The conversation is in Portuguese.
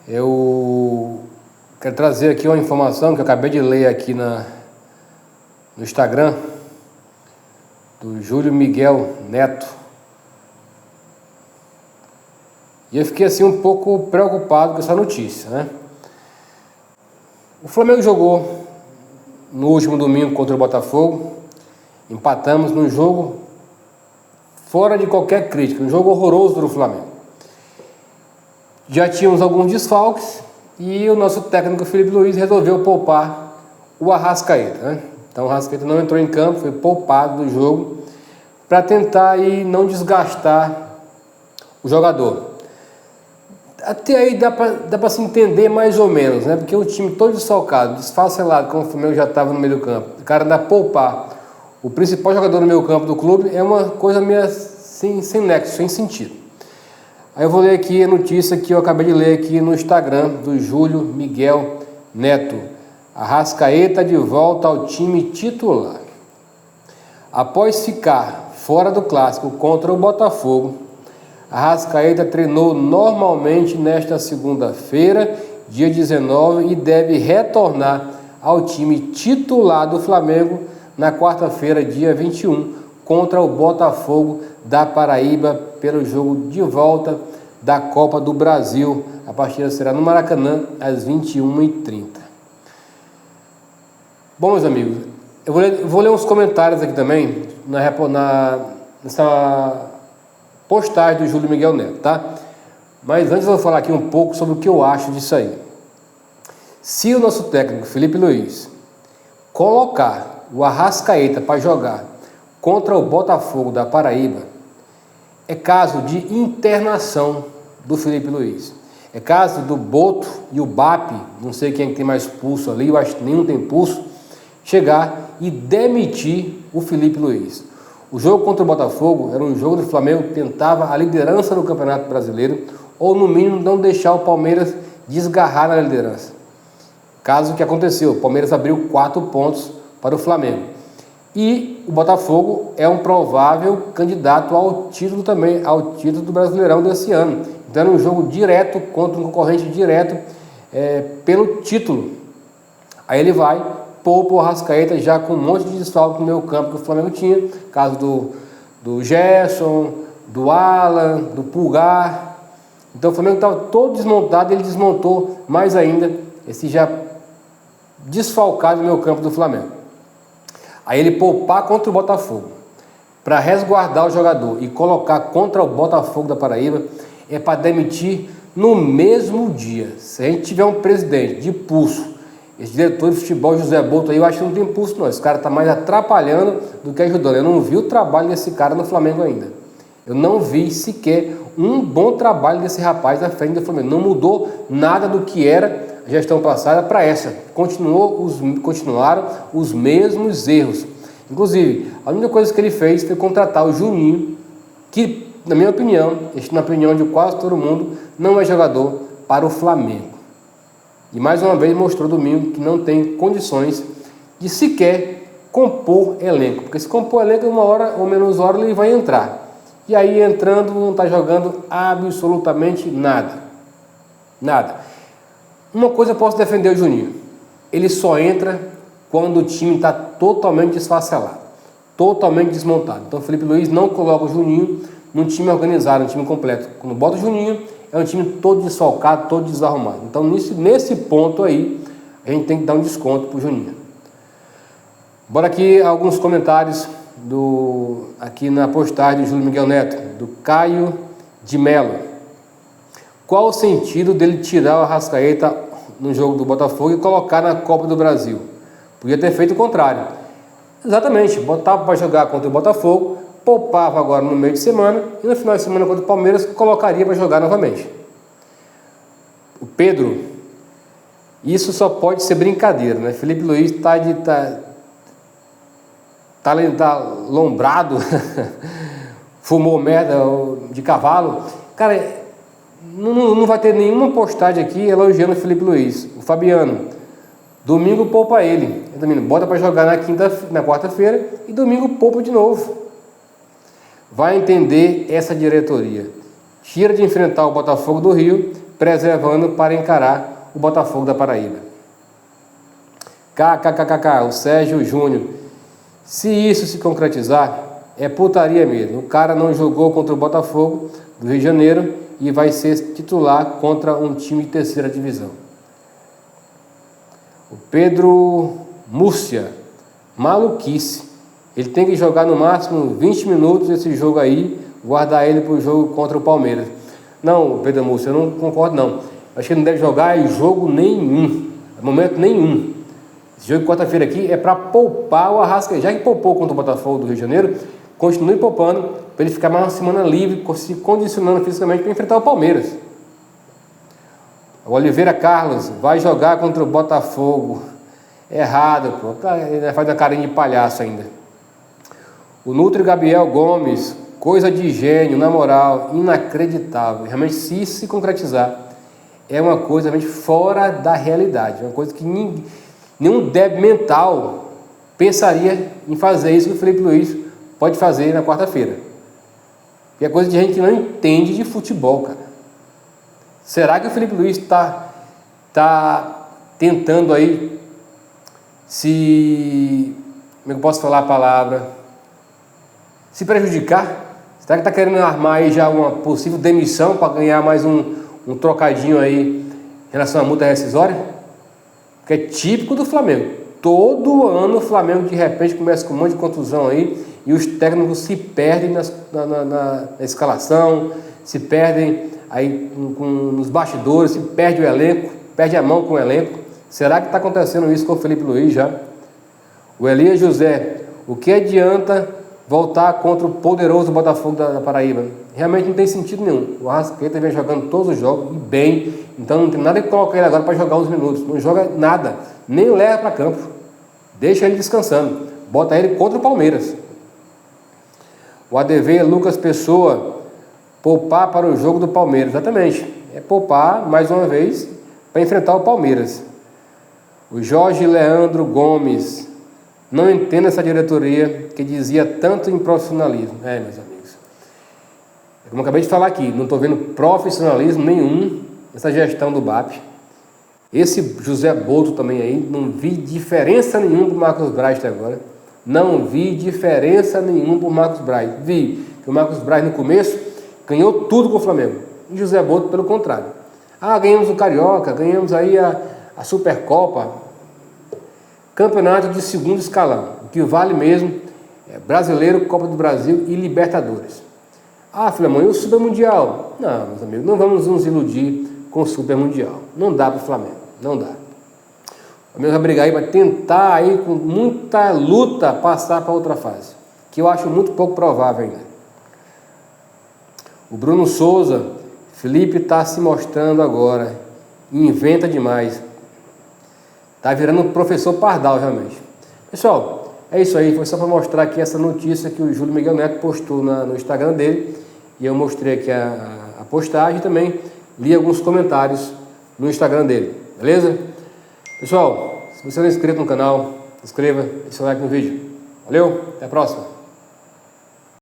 Eu quero trazer aqui uma informação que eu acabei de ler aqui no Instagram do Júlio Miguel Neto. E eu fiquei assim um pouco preocupado com essa notícia, né? O Flamengo jogou no último domingo contra o Botafogo, empatamos num jogo fora de qualquer crítica, um jogo horroroso do Flamengo. Já tínhamos alguns desfalques e o nosso técnico Felipe Luiz resolveu poupar o Arrascaeta, né? Então o Arrascaeta não entrou em campo, foi poupado do jogo para tentar aí não desgastar o jogador. Até aí dá para se entender mais ou menos, né? Porque o time todo desfalcado, desfacelado, como o Flamengo já estava no meio do campo, o cara ainda poupar o principal jogador no meio campo do clube é uma coisa meio sem nexo, sem sentido. Aí eu vou ler aqui a notícia que eu acabei de ler aqui no Instagram do Júlio Miguel Neto. Arrascaeta de volta ao time titular. Após ficar fora do clássico contra o Botafogo, Arrascaeta treinou normalmente nesta segunda-feira, dia 19, e deve retornar ao time titular do Flamengo na quarta-feira, dia 21, contra o Botafogo da Paraíba, pelo jogo de volta da Copa do Brasil. A partida será no Maracanã, às 21h30. Bom, meus amigos, eu vou ler uns comentários aqui também, nessa postagem do Júlio Miguel Neto, tá? Mas antes eu vou falar aqui um pouco sobre o que eu acho disso aí. Se o nosso técnico Felipe Luiz colocar o Arrascaeta para jogar contra o Botafogo da Paraíba, é caso de internação do Felipe Luiz. É caso do Boto e o BAP, não sei quem tem mais pulso ali, eu acho que nenhum tem pulso, chegar e demitir o Felipe Luiz. O jogo contra o Botafogo era um jogo do Flamengo que tentava a liderança do Campeonato Brasileiro, ou no mínimo não deixar o Palmeiras desgarrar na liderança. Caso que aconteceu, o Palmeiras abriu 4 pontos para o Flamengo. E o Botafogo é um provável candidato ao título também, ao título do Brasileirão desse ano. Então era um jogo direto contra um concorrente direto pelo título. Aí ele vai, poupa o Arrascaeta já com um monte de desfalque no meio campo que o Flamengo tinha. Caso do Gerson, do Alan, do Pulgar. Então o Flamengo estava todo desmontado, ele desmontou mais ainda esse já desfalcado no meio campo do Flamengo. Aí ele poupar contra o Botafogo para resguardar o jogador e colocar contra o Botafogo da Paraíba é para demitir no mesmo dia. Se a gente tiver um presidente de pulso, esse diretor de futebol José Boto aí, eu acho que não tem pulso não, esse cara está mais atrapalhando do que ajudando. Eu não vi o trabalho desse cara no Flamengo ainda. Eu não vi sequer um bom trabalho desse rapaz à frente do Flamengo. Não mudou nada do que era a gestão passada para essa. Continuaram os mesmos erros. Inclusive, a única coisa que ele fez foi contratar o Juninho, que, na minha opinião, na opinião de quase todo mundo, não é jogador para o Flamengo. E mais uma vez mostrou domingo que não tem condições de sequer compor elenco. Porque se compor elenco, uma hora ou menos hora ele vai entrar. E aí entrando não está jogando absolutamente nada. Nada. Uma coisa eu posso defender o Juninho. Ele só entra quando o time está totalmente desfacelado. Totalmente desmontado. Então o Felipe Luiz não coloca o Juninho num time organizado, num time completo. Quando bota o Juninho, é um time todo desfalcado, todo desarrumado. Então nesse ponto aí, a gente tem que dar um desconto pro Juninho. Bora aqui alguns comentários aqui na postagem do Júlio Miguel Neto, do Caio de Mello. Qual o sentido dele tirar o Arrascaeta no jogo do Botafogo e colocar na Copa do Brasil? Podia ter feito o contrário. Exatamente, botava para jogar contra o Botafogo, poupava agora no meio de semana e no final de semana contra o Palmeiras colocaria para jogar novamente. O Pedro, isso só pode ser brincadeira, né? Felipe Luiz tá lombrado, fumou merda de cavalo. Cara, não vai ter nenhuma postagem aqui elogiando o Felipe Luiz. O Fabiano, domingo poupa ele. Bota para jogar na quarta-feira e domingo poupa de novo. Vai entender essa diretoria. Tira de enfrentar o Botafogo do Rio preservando para encarar o Botafogo da Paraíba. KKKK, o Sérgio Júnior. Se isso se concretizar, é putaria mesmo. O cara não jogou contra o Botafogo do Rio de Janeiro e vai ser titular contra um time de terceira divisão. O Pedro Múrcia, maluquice. Ele tem que jogar no máximo 20 minutos esse jogo aí, guardar ele para o jogo contra o Palmeiras. Não, Pedro Múrcia, eu não concordo não. Acho que ele não deve jogar em jogo nenhum, momento nenhum. Esse jogo de quarta-feira aqui é para poupar o Arrascaeta. Já que poupou contra o Botafogo do Rio de Janeiro, continue poupando para ele ficar mais uma semana livre, se condicionando fisicamente para enfrentar o Palmeiras. O Oliveira Carlos vai jogar contra o Botafogo. Errado, pô. Ele faz uma carinha de palhaço ainda. O Nutri Gabriel Gomes, coisa de gênio, na moral, inacreditável. Realmente, se isso se concretizar, é uma coisa realmente fora da realidade. É uma coisa que nenhum débil mental pensaria em fazer isso que o Felipe Luiz pode fazer na quarta-feira. E é coisa de gente que não entende de futebol, cara. Será que o Felipe Luiz está tentando aí como é que eu posso falar a palavra? Se prejudicar? Será que está querendo armar aí já uma possível demissão para ganhar mais um trocadinho aí em relação à multa rescisória? Que é típico do Flamengo. Todo ano o Flamengo de repente começa com um monte de contusão aí e os técnicos se perdem na escalação, se perdem aí nos bastidores, se perde o elenco, perde a mão com o elenco. Será que está acontecendo isso com o Felipe Luiz já? O Elias José, o que adianta voltar contra o poderoso Botafogo da Paraíba? Realmente não tem sentido nenhum. O Arrascaeta vem jogando todos os jogos e bem, então não tem nada que colocar ele agora para jogar uns minutos. Não joga nada, nem o leva para campo. Deixa ele descansando. Bota ele contra o Palmeiras. O ADV Lucas Pessoa, poupar para o jogo do Palmeiras. Exatamente. É poupar mais uma vez para enfrentar o Palmeiras. O Jorge Leandro Gomes, não entendo essa diretoria que dizia tanto em profissionalismo. Meus amigos. Como eu acabei de falar aqui, não estou vendo profissionalismo nenhum nessa gestão do BAP. Esse José Boto também aí, não vi diferença nenhuma do Marcos Braz até agora. Não vi diferença nenhuma pro Marcos Braz. Vi que o Marcos Braz no começo ganhou tudo com o Flamengo. E José Boto pelo contrário. Ganhamos o Carioca, ganhamos aí a Supercopa. Campeonato de segundo escalão. O que vale mesmo é Brasileiro, Copa do Brasil e Libertadores. Filemão, e o Super Mundial? Não, meus amigos, não vamos nos iludir com o Super Mundial. Não dá para o Flamengo, não dá. O Flamengo vai brigar aí para tentar aí com muita luta passar para outra fase, que eu acho muito pouco provável ainda. O Bruno Souza, Felipe está se mostrando agora, inventa demais. Está virando um professor Pardal realmente. Pessoal, é isso aí, foi só para mostrar aqui essa notícia que o Júlio Miguel Neto postou no Instagram dele, e eu mostrei aqui a postagem também. Li alguns comentários no Instagram dele, beleza? Pessoal, se você não é inscrito no canal, se inscreva e deixe seu like no vídeo. Valeu, até a próxima!